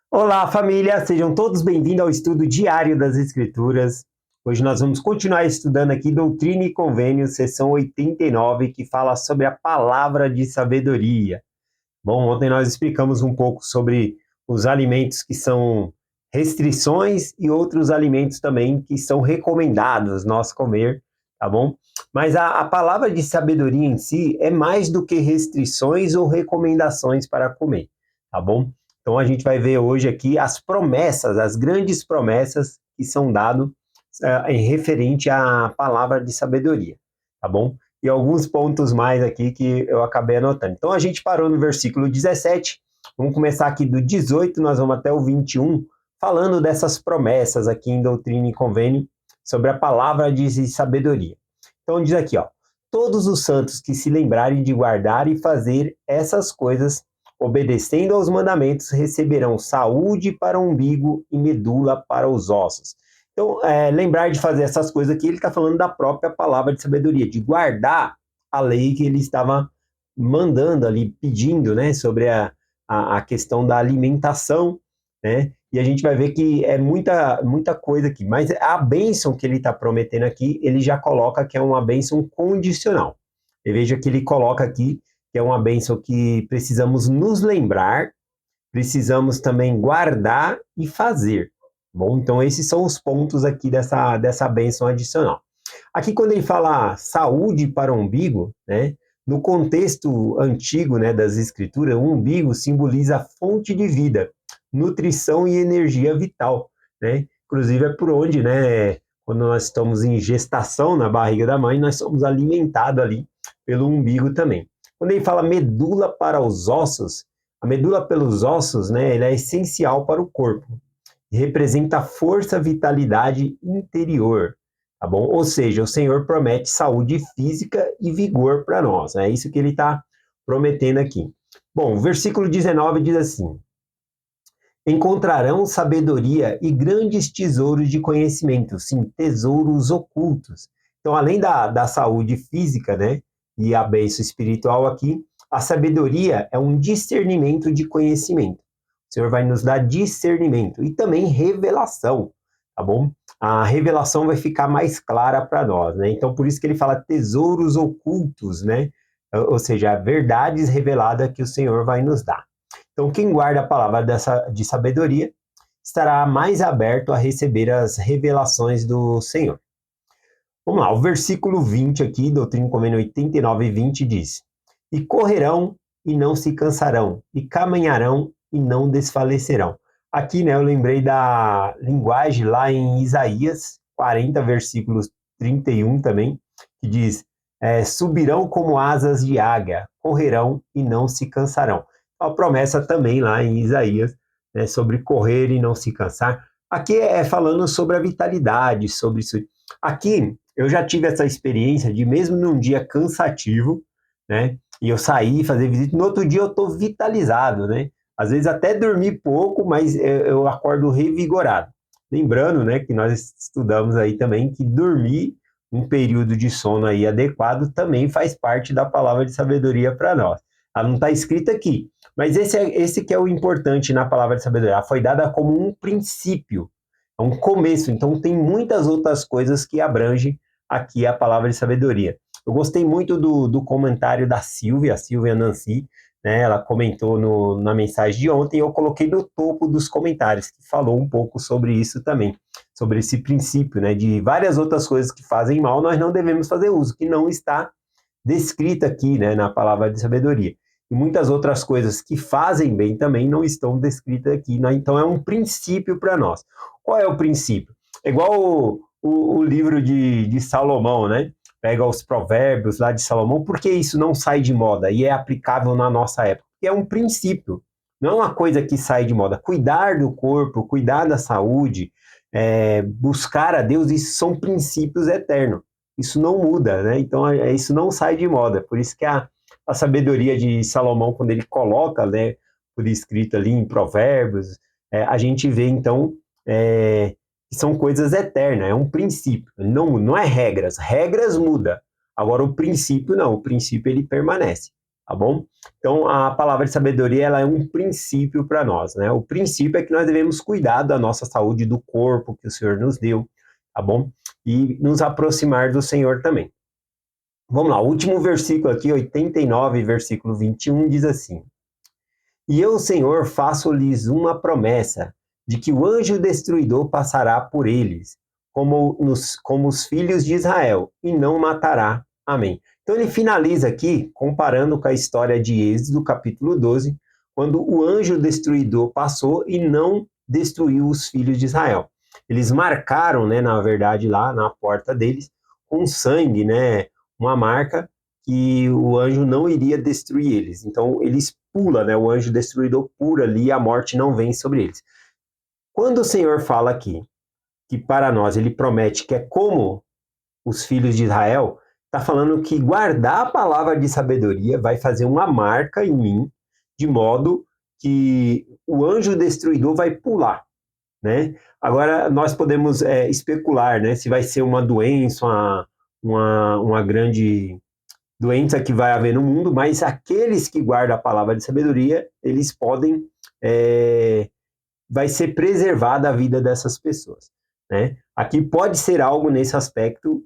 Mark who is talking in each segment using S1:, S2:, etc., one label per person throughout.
S1: Olá, família! Sejam todos bem-vindos ao estudo diário das Escrituras. Hoje nós vamos continuar estudando aqui Doutrina e Convênios, seção 89, que fala sobre a palavra de sabedoria. Bom, ontem nós explicamos um pouco sobre os alimentos que são restrições e outros alimentos também que são recomendados nós comer, tá bom? Mas a palavra de sabedoria em si é mais do que restrições ou recomendações para comer, tá bom? Então a gente vai ver hoje aqui as promessas, as grandes promessas que são dadas em referente à palavra de sabedoria, tá bom? E alguns pontos mais aqui que eu acabei anotando. Então a gente parou no versículo 17, vamos começar aqui do 18, nós vamos até o 21, falando dessas promessas aqui em Doutrina e Convênio sobre a palavra de sabedoria. Então diz aqui, ó: todos os santos que se lembrarem de guardar e fazer essas coisas, obedecendo aos mandamentos, receberão saúde para o umbigo e medula para os ossos. Então, lembrar de fazer essas coisas aqui, ele está falando da própria palavra de sabedoria, de guardar a lei que ele estava mandando ali, pedindo, né, sobre a questão da alimentação, né, e a gente vai ver que é muita coisa aqui, mas a bênção que ele está prometendo aqui, ele já coloca que é uma bênção condicional. E veja que ele coloca aqui que é uma bênção que precisamos nos lembrar, precisamos também guardar e fazer. Bom, então esses são os pontos aqui dessa bênção adicional. Aqui quando ele fala saúde para o umbigo, né, no contexto antigo, né, das escrituras, o umbigo simboliza a fonte de vida, nutrição e energia vital, né? Inclusive é por onde, né, quando nós estamos em gestação na barriga da mãe, nós somos alimentados ali pelo umbigo também. Quando ele fala medula para os ossos, a medula pelos ossos, né, ela é essencial para o corpo. Representa força, vitalidade interior, tá bom? Ou seja, o Senhor promete saúde física e vigor para nós. É isso que ele está prometendo aqui. Bom, o versículo 19 diz assim: encontrarão sabedoria e grandes tesouros de conhecimento, sim, tesouros ocultos. Então, além da saúde física, né, e a bênção espiritual aqui, a sabedoria é um discernimento de conhecimento. O Senhor vai nos dar discernimento e também revelação, tá bom? A revelação vai ficar mais clara para nós, né? Então, por isso que ele fala tesouros ocultos, né? Ou seja, verdades reveladas que o Senhor vai nos dar. Então, quem guarda a palavra de sabedoria estará mais aberto a receber as revelações do Senhor. Vamos lá, o versículo 20 aqui, Doutrina e Convênio 89 e 20 diz: e correrão e não se cansarão, e caminharão e não desfalecerão. Aqui, né, eu lembrei da linguagem lá em Isaías 40, versículos 31 também, que diz: subirão como asas de águia, correrão e não se cansarão. A promessa também lá em Isaías, né, sobre correr e não se cansar. Aqui é falando sobre a vitalidade, sobre isso. Aqui eu já tive essa experiência de mesmo num dia cansativo, né, e eu saí fazer visita, no outro dia eu estou vitalizado, né? Às vezes até dormi pouco, mas eu acordo revigorado. Lembrando, né, que nós estudamos aí também que dormir um período de sono aí adequado também faz parte da palavra de sabedoria para nós. Ela não está escrita aqui, mas esse que é o importante na palavra de sabedoria. Ela foi dada como um princípio, é um começo. Então tem muitas outras coisas que abrangem aqui a palavra de sabedoria. Eu gostei muito do comentário da Silvia, a Silvia Nancy, né? Ela comentou na mensagem de ontem, eu coloquei no topo dos comentários, que falou um pouco sobre isso também, sobre esse princípio, né? De várias outras coisas que fazem mal, nós não devemos fazer uso, que não está descrita aqui, né, na palavra de sabedoria. E muitas outras coisas que fazem bem também não estão descritas aqui, né? Então é um princípio para nós. Qual é o princípio? É igual o livro de Salomão, né? Pega os provérbios lá de Salomão, por que isso não sai de moda e é aplicável na nossa época? Porque é um princípio, não é uma coisa que sai de moda. Cuidar do corpo, cuidar da saúde, buscar a Deus, isso são princípios eternos. Isso não muda, né? Então isso não sai de moda. Por isso que a sabedoria de Salomão, quando ele coloca, né, por escrito ali em Provérbios, a gente vê então que são coisas eternas, é um princípio, não é regras, regras muda. Agora o princípio não, o princípio ele permanece. tá bom? Então, a palavra de sabedoria, ela é um princípio para nós, né? O princípio é que nós devemos cuidar da nossa saúde, do corpo que o Senhor nos deu, tá bom? E nos aproximar do Senhor também. Vamos lá, o último versículo aqui, 89, versículo 21, diz assim: E eu, Senhor, faço-lhes uma promessa, de que o anjo destruidor passará por eles, como os filhos de Israel, e não matará. Amém. Então ele finaliza aqui, comparando com a história de Êxodo, capítulo 12, quando o anjo destruidor passou e não destruiu os filhos de Israel. Eles marcaram, né, na verdade, lá na porta deles, com sangue, né, uma marca que o anjo não iria destruir eles. Então, eles pulam, né? O anjo destruidor pula ali e a morte não vem sobre eles. Quando o Senhor fala aqui que para nós ele promete que é como os filhos de Israel, está falando que guardar a palavra de sabedoria vai fazer uma marca em mim, de modo que o anjo destruidor vai pular, né? Agora, nós podemos especular, né? Se vai ser uma doença, uma grande doença que vai haver no mundo, mas aqueles que guardam a palavra de sabedoria, eles podem, vai ser preservada a vida dessas pessoas, né? Aqui pode ser algo nesse aspecto,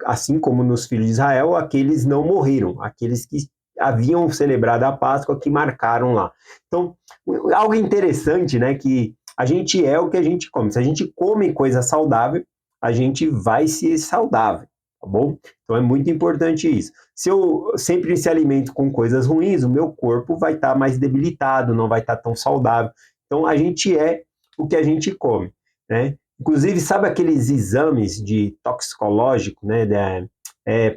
S1: assim como nos filhos de Israel, aqueles não morreram, aqueles que haviam celebrado a Páscoa, que marcaram lá. Então, algo interessante, né, que a gente é o que a gente come. Se a gente come coisa saudável, a gente vai ser saudável, tá bom? Então é muito importante isso. Se eu sempre se alimento com coisas ruins, o meu corpo vai estar mais debilitado, não vai estar tão saudável. Então a gente é o que a gente come, né? Inclusive, sabe aqueles exames de toxicológico, né?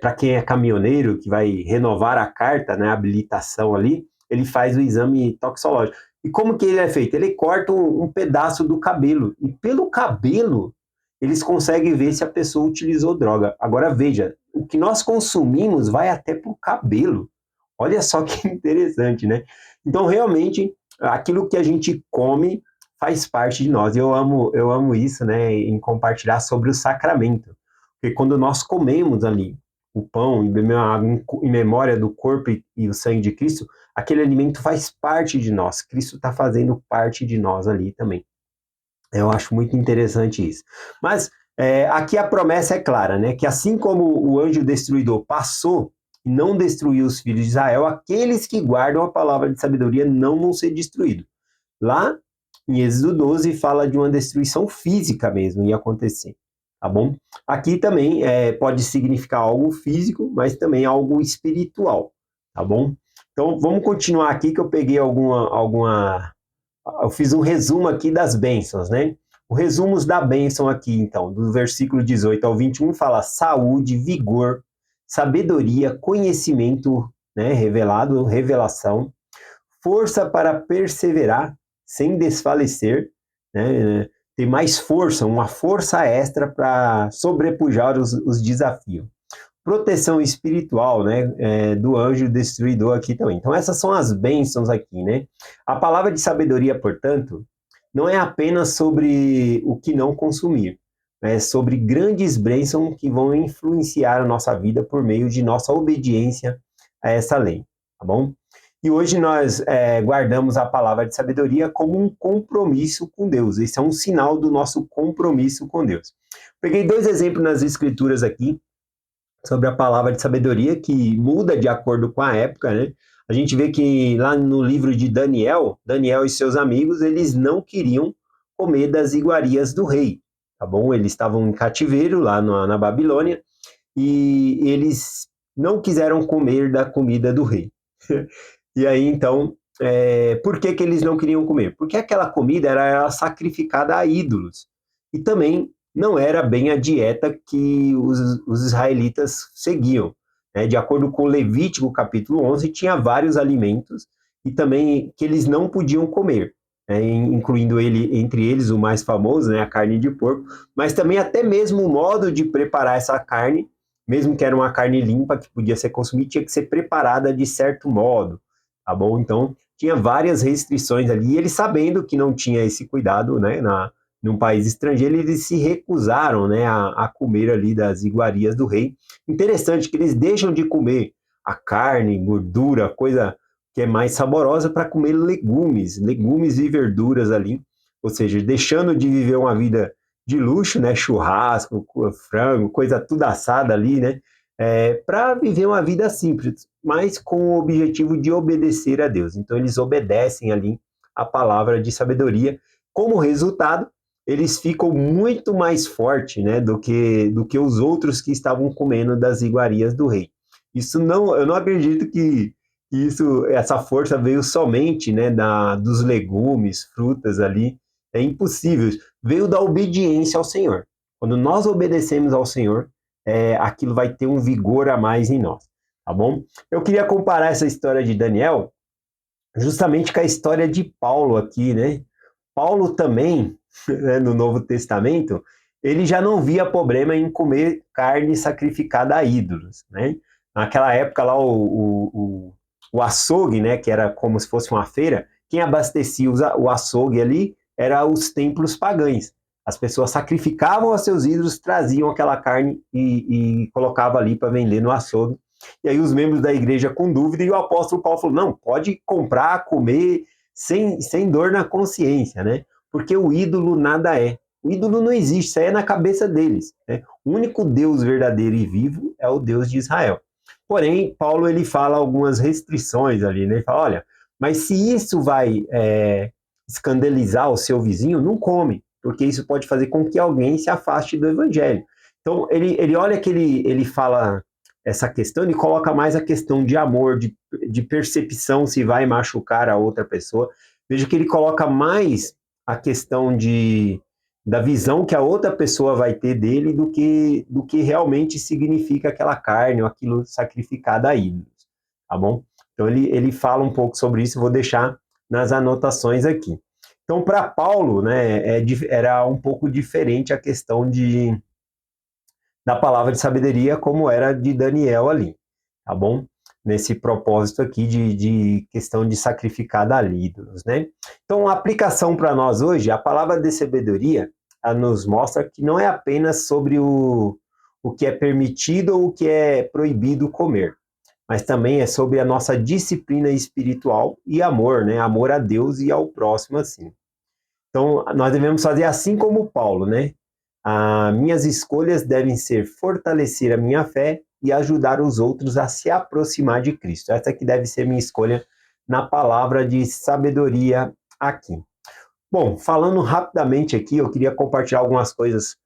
S1: Para quem é caminhoneiro, que vai renovar a carta, né? A habilitação ali, ele faz o exame toxicológico. E como que ele é feito? Ele corta um pedaço do cabelo. E pelo cabelo, eles conseguem ver se a pessoa utilizou droga. Agora veja, o que nós consumimos vai até para o cabelo. Olha só que interessante, né? Então, realmente, aquilo que a gente come faz parte de nós. Eu amo isso, né? Em compartilhar sobre o sacramento. Porque quando nós comemos ali o pão em memória do corpo e o sangue de Cristo, aquele alimento faz parte de nós. Cristo está fazendo parte de nós ali também. Eu acho muito interessante isso. Mas aqui a promessa é clara, né? Que assim como o anjo destruidor passou e não destruiu os filhos de Israel, aqueles que guardam a palavra de sabedoria não vão ser destruídos. Lá em Êxodo 12 fala de uma destruição física mesmo, ia acontecer, tá bom? Aqui também pode significar algo físico, mas também algo espiritual, tá bom? Então vamos continuar aqui que eu peguei eu fiz um resumo aqui das bênçãos, né? O resumo da bênção aqui, então, do versículo 18 ao 21, fala saúde, vigor, sabedoria, conhecimento, né, revelado, revelação, força para perseverar sem desfalecer, né, ter mais força, uma força extra para sobrepujar os desafios. Proteção espiritual, né, do anjo destruidor aqui também. Então essas são as bênçãos aqui, né? A palavra de sabedoria, portanto, não é apenas sobre o que não consumir, é sobre grandes bênçãos que vão influenciar a nossa vida por meio de nossa obediência a essa lei, tá bom? E hoje nós guardamos a palavra de sabedoria como um compromisso com Deus. Esse é um sinal do nosso compromisso com Deus. Peguei 2 exemplos nas escrituras aqui, sobre a palavra de sabedoria, que muda de acordo com a época, né? A gente vê que lá no livro de Daniel, Daniel e seus amigos, eles não queriam comer das iguarias do rei, tá bom? Eles estavam em cativeiro lá na Babilônia e eles não quiseram comer da comida do rei. E aí, então, por que eles não queriam comer? Porque aquela comida era sacrificada a ídolos. E também não era bem a dieta que os israelitas seguiam, né? De acordo com Levítico capítulo 11, tinha vários alimentos e também que eles não podiam comer, né? Incluindo entre eles o mais famoso, né? A carne de porco, mas também até mesmo o modo de preparar essa carne, mesmo que era uma carne limpa que podia ser consumida, tinha que ser preparada de certo modo, tá bom? Então, tinha várias restrições ali, e eles sabendo que não tinha esse cuidado, né, num país estrangeiro, eles se recusaram, né, a comer ali das iguarias do rei. Interessante que eles deixam de comer a carne, gordura, coisa que é mais saborosa para comer legumes e verduras ali, ou seja, deixando de viver uma vida de luxo, né, churrasco, frango, coisa tudo assada ali, né, para viver uma vida simples, mas com o objetivo de obedecer a Deus. Então eles obedecem ali a palavra de sabedoria. Como resultado, eles ficam muito mais fortes, né, do que os outros que estavam comendo das iguarias do rei. Isso não, eu não acredito que essa força veio somente, né, dos legumes, frutas ali. É impossível. Veio da obediência ao Senhor. Quando nós obedecemos ao Senhor, aquilo vai ter um vigor a mais em nós, tá bom? Eu queria comparar essa história de Daniel justamente com a história de Paulo aqui, né? Paulo também, né, no Novo Testamento, ele já não via problema em comer carne sacrificada a ídolos, né? Naquela época lá, o açougue, né, que era como se fosse uma feira, quem abastecia o açougue ali era os templos pagãos. As pessoas sacrificavam os seus ídolos, traziam aquela carne e colocavam ali para vender no açougue. E aí os membros da igreja com dúvida, e o apóstolo Paulo falou, não, pode comprar, comer, sem dor na consciência, né? Porque o ídolo nada é. O ídolo não existe, isso aí é na cabeça deles, né? O único Deus verdadeiro e vivo é o Deus de Israel. Porém, Paulo ele fala algumas restrições ali, né? Ele fala, olha, mas se isso vai escandalizar o seu vizinho, não come, porque isso pode fazer com que alguém se afaste do evangelho. Então, ele olha que ele fala essa questão, ele coloca mais a questão de amor, de percepção se vai machucar a outra pessoa. Veja que ele coloca mais a questão da visão que a outra pessoa vai ter dele do que realmente significa aquela carne ou aquilo sacrificado a ídolos, tá bom? Então ele fala um pouco sobre isso, vou deixar nas anotações aqui. Então para Paulo, né, era um pouco diferente a questão da palavra de sabedoria como era de Daniel ali, tá bom? Nesse propósito aqui de questão de sacrificar a ídolos, né? Então, a aplicação para nós hoje, a palavra de sabedoria, ela nos mostra que não é apenas sobre o que é permitido ou o que é proibido comer, mas também é sobre a nossa disciplina espiritual e amor, né? Amor a Deus e ao próximo, assim. Então, nós devemos fazer assim como Paulo, né? Minhas escolhas devem ser fortalecer a minha fé e ajudar os outros a se aproximar de Cristo. Essa que deve ser minha escolha na palavra de sabedoria aqui. Bom, falando rapidamente aqui, eu queria compartilhar algumas coisas,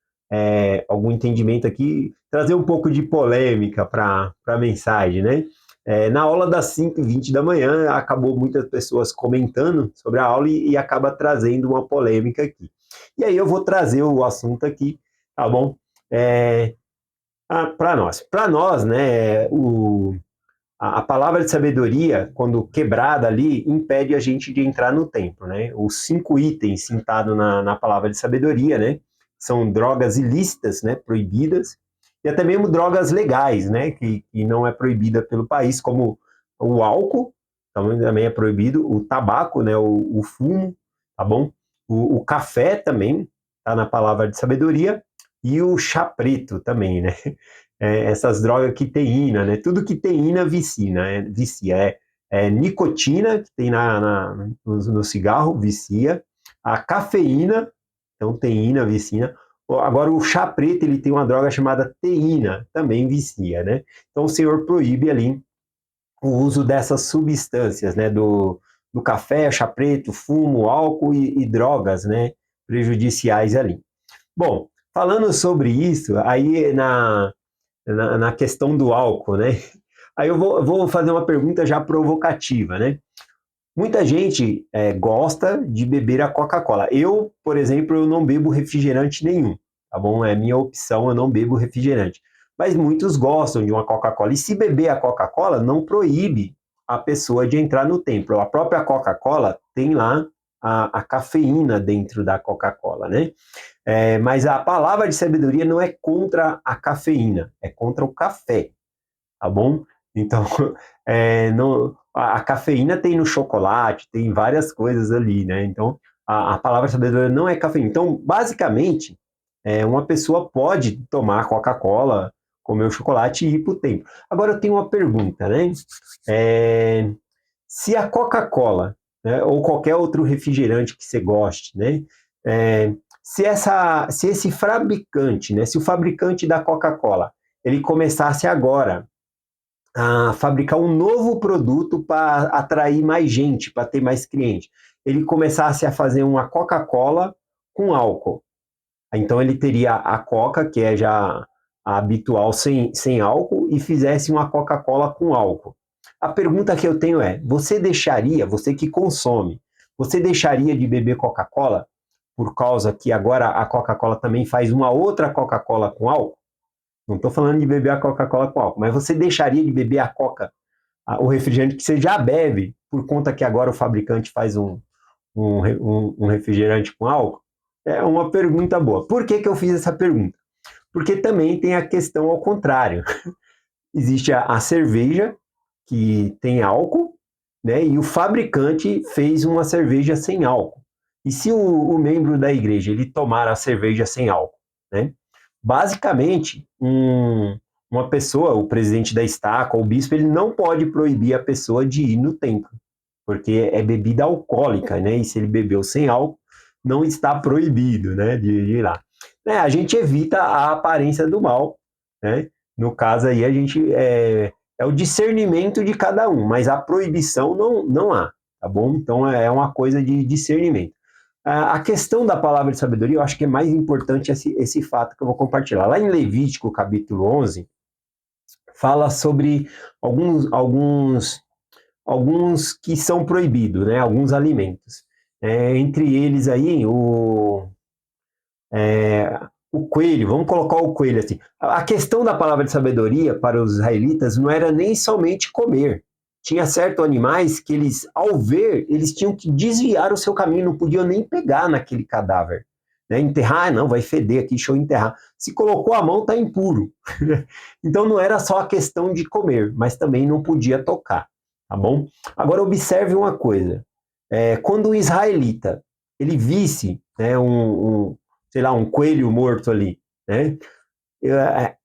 S1: algum entendimento aqui, trazer um pouco de polêmica para a mensagem, né? Na aula das 5h20 da manhã, acabou muitas pessoas comentando sobre a aula e acaba trazendo uma polêmica aqui. E aí eu vou trazer o assunto aqui, tá bom? Para nós. Para nós, né, a palavra de sabedoria, quando quebrada ali, impede a gente de entrar no templo, né? Os 5 itens citados na palavra de sabedoria, né? São drogas ilícitas, né? Proibidas, e até mesmo drogas legais, né? Que não é proibida pelo país, como o álcool, também é proibido, o tabaco, né? O fumo, tá bom? O café também tá na palavra de sabedoria, e o chá preto também, né? Essas drogas que teína, né? Tudo que teína vicia. Nicotina, que tem no cigarro, vicia. A cafeína, então teína, vicia. Agora, o chá preto, ele tem uma droga chamada teína, também vicia, né? Então, o Senhor proíbe ali o uso dessas substâncias, né? Do café, chá preto, fumo, álcool e drogas, né? Prejudiciais ali. Bom, falando sobre isso, aí na questão do álcool, né? Aí eu vou fazer uma pergunta já provocativa, né? Muita gente gosta de beber a Coca-Cola. Eu, por exemplo, eu não bebo refrigerante nenhum, tá bom? É minha opção, eu não bebo refrigerante. Mas muitos gostam de uma Coca-Cola. E se beber a Coca-Cola, não proíbe a pessoa de entrar no templo. A própria Coca-Cola tem lá a cafeína dentro da Coca-Cola, né? Mas a palavra de sabedoria não é contra a cafeína, é contra o café, tá bom? Então, a cafeína tem no chocolate, tem várias coisas ali, né? Então, a palavra de sabedoria não é cafeína. Então, basicamente, uma pessoa pode tomar Coca-Cola comer o chocolate e ir para o templo. Agora eu tenho uma pergunta, né? Se a Coca-Cola, né, ou qualquer outro refrigerante que você goste, né? Se esse fabricante, né, se o fabricante da Coca-Cola, ele começasse agora a fabricar um novo produto para atrair mais gente, para ter mais cliente, ele começasse a fazer uma Coca-Cola com álcool. Então ele teria a Coca, que é já a habitual sem álcool, e fizesse uma Coca-Cola com álcool. A pergunta que eu tenho é, você que consome, você deixaria de beber Coca-Cola por causa que agora a Coca-Cola também faz uma outra Coca-Cola com álcool? Não estou falando de beber a Coca-Cola com álcool, mas você deixaria de beber a Coca, o refrigerante que você já bebe, por conta que agora o fabricante faz um refrigerante com álcool? É uma pergunta boa. Por que eu fiz essa pergunta? Porque também tem a questão ao contrário. Existe a cerveja, que tem álcool, né? E o fabricante fez uma cerveja sem álcool. E se o membro da igreja ele tomar a cerveja sem álcool, né? Basicamente, uma pessoa, o presidente da estaca, ou o bispo, ele não pode proibir a pessoa de ir no templo, porque é bebida alcoólica, né? E se ele bebeu sem álcool, não está proibido, né, de ir lá. A gente evita a aparência do mal, né? No caso aí, a gente é o discernimento de cada um, mas a proibição não há, tá bom? Então é uma coisa de discernimento. A questão da palavra de sabedoria, eu acho que é mais importante esse fato que eu vou compartilhar. Lá em Levítico, capítulo 11, fala sobre alguns que são proibidos, né? Alguns alimentos. Entre eles aí, o coelho, vamos colocar o coelho assim. A questão da palavra de sabedoria para os israelitas não era nem somente comer. Tinha certos animais que eles, ao ver, eles tinham que desviar o seu caminho, não podiam nem pegar naquele cadáver. Né? Enterrar, não, vai feder aqui, deixa eu enterrar. Se colocou a mão, está impuro. Então não era só a questão de comer, mas também não podia tocar, tá bom? Agora observe uma coisa. Quando o israelita, ele visse, né, sei lá, um coelho morto ali, né?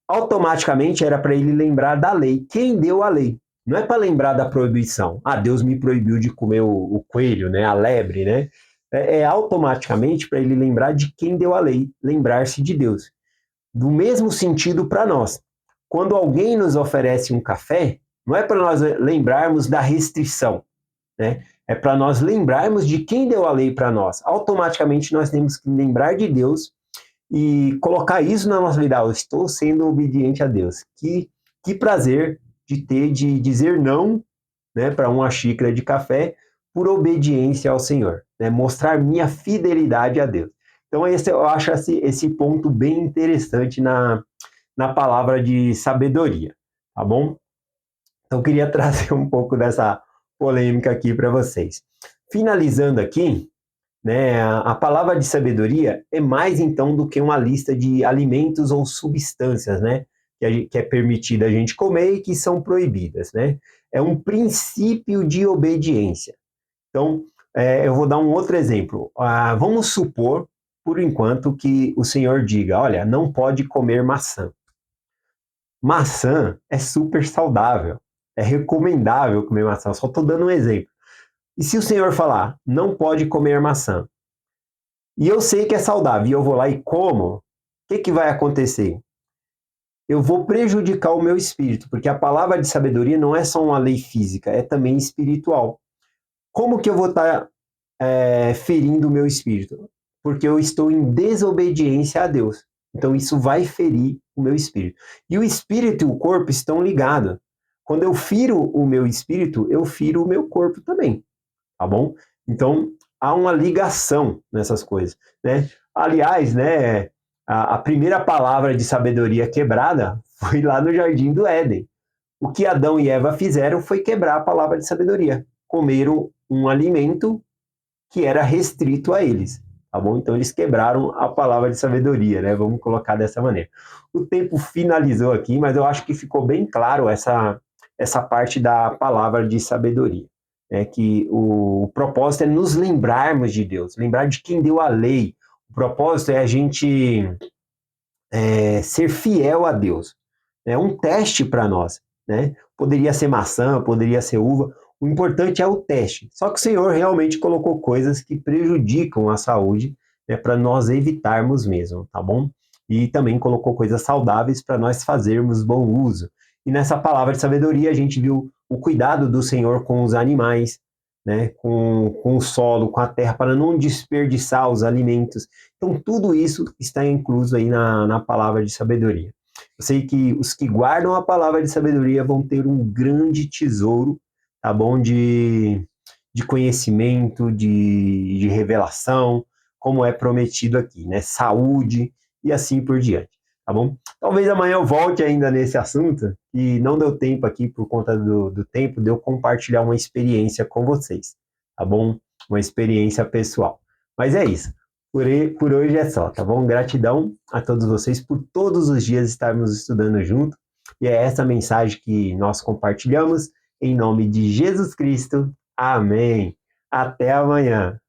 S1: Automaticamente era para ele lembrar da lei. Quem deu a lei? Não é para lembrar da proibição. Ah, Deus me proibiu de comer o coelho, né? A lebre, né? É automaticamente para ele lembrar de quem deu a lei, lembrar-se de Deus. Do mesmo sentido para nós. Quando alguém nos oferece um café, não é para nós lembrarmos da restrição, né? É para nós lembrarmos de quem deu a lei para nós. Automaticamente nós temos que lembrar de Deus e colocar isso na nossa vida. Eu estou sendo obediente a Deus. Que prazer de dizer não, né, para uma xícara de café por obediência ao Senhor, né? Mostrar minha fidelidade a Deus. Então eu acho esse ponto bem interessante na palavra de sabedoria, tá bom? Então eu queria trazer um pouco dessa polêmica aqui para vocês. Finalizando aqui, né, a palavra de sabedoria é mais então do que uma lista de alimentos ou substâncias, né, que é permitida a gente comer e que são proibidas, né? É um princípio de obediência. Então, eu vou dar um outro exemplo. Vamos supor, por enquanto, que o Senhor diga, olha, não pode comer maçã. Maçã é super saudável, é recomendável comer maçã. Só estou dando um exemplo. E se o Senhor falar, não pode comer maçã, e eu sei que é saudável, e eu vou lá e como, o que vai acontecer? Eu vou prejudicar o meu espírito, porque a palavra de sabedoria não é só uma lei física, é também espiritual. Como que eu vou estar ferindo o meu espírito? Porque eu estou em desobediência a Deus. Então isso vai ferir o meu espírito. E o espírito e o corpo estão ligados. Quando eu firo o meu espírito, eu firo o meu corpo também, tá bom? Então há uma ligação nessas coisas, né? Aliás, né, a primeira palavra de sabedoria quebrada foi lá no Jardim do Éden. O que Adão e Eva fizeram foi quebrar a palavra de sabedoria. Comeram um alimento que era restrito a eles, tá bom? Então eles quebraram a palavra de sabedoria, né? Vamos colocar dessa maneira. O tempo finalizou aqui, mas eu acho que ficou bem claro essa parte da palavra de sabedoria. Que o propósito é nos lembrarmos de Deus, lembrar de quem deu a lei. O propósito é a gente ser fiel a Deus. é um teste para nós, né? Poderia ser maçã, poderia ser uva, o importante é o teste. Só que o Senhor realmente colocou coisas que prejudicam a saúde, né, para nós evitarmos mesmo, tá bom? E também colocou coisas saudáveis para nós fazermos bom uso. E nessa palavra de sabedoria a gente viu o cuidado do Senhor com os animais, né, com o solo, com a terra, para não desperdiçar os alimentos. Então, tudo isso está incluso aí na palavra de sabedoria. Eu sei que os que guardam a palavra de sabedoria vão ter um grande tesouro, tá bom? De conhecimento, de revelação, como é prometido aqui, né? Saúde e assim por diante, tá bom? Talvez amanhã eu volte ainda nesse assunto, e não deu tempo aqui por conta do tempo de eu compartilhar uma experiência com vocês, tá bom? Uma experiência pessoal. Mas é isso. Por hoje é só, tá bom? Gratidão a todos vocês por todos os dias estarmos estudando junto. E é essa mensagem que nós compartilhamos em nome de Jesus Cristo. Amém. Até amanhã.